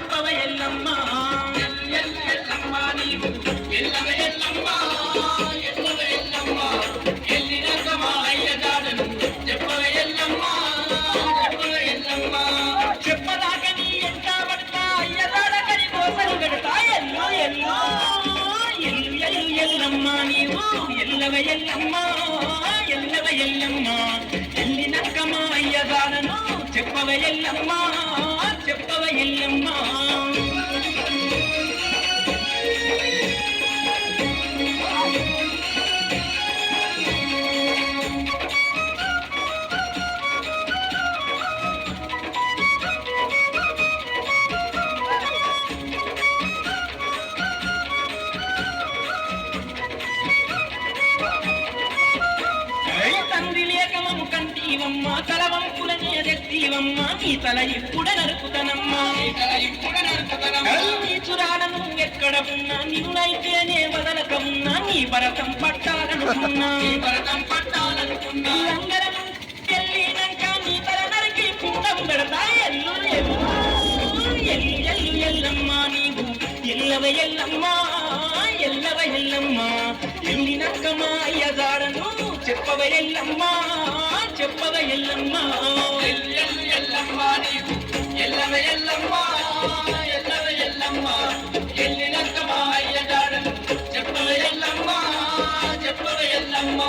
చెప్పవ ఎల్లమ్మ ఎల్లమ్మ నీవు ఎల్లవ ఎల్లమ్మ ఎల్లవ ఎల్లమ్మ ఎల్లినకమ అయ్యగాడను చెప్పవ ఎల్లమ్మ చెప్పవ ఎల్లమ్మ చెప్పదాక నీ ఎంత పడతా అయ్యగాడకని కోసలు పెడతా ఎల్లు ఎల్లు ఎల్లు ఎల్లు ఎల్లమ్మ నీవు ఎల్లవ ఎల్లమ్మ ఎల్లవ ఎల్లమ్మ ఎల్లినకమ అయ్యగాడను చెప్పవ ఎల్లమ్మ చెప్పవ ఎల్లమ్మ తండ్రి లేకమము కంటీవమ్మ తలవంపులని ఎదెత్తివమ్మ నీ తల ఇప్పుడు నరుకుతనమ్మా నీ చురాలను ఎక్కడ ఉన్నా నిన్నైతేనే వదలకమున్నా నీ భరతం పట్టాలనుకున్నా అందరం వెళ్ళినాక నీ తల నరికి పిండం పెడతా ఎల్లు ఎల్లు ఎల్లు ఎల్లు ఎల్లమ్మ నీవు ఎల్లవ ఎల్లమ్మ ఎల్లవ ఎల్లమ్మ ఎల్లినక్కమ్మ అయ్యగాడను చెప్పవ ఎల్లమ్మ చెప్పవ ఎల్లమ్మ ఎల్లమ్మ నీవు ఎల్లవ ఎల్లమ్మ ఎల్లవ ఎల్లమ్మ ఎల్లినక్కమ్మ అయ్యగాడను చెప్పవ ఎల్లమ్మ చెప్పవ ఎల్లమ్మ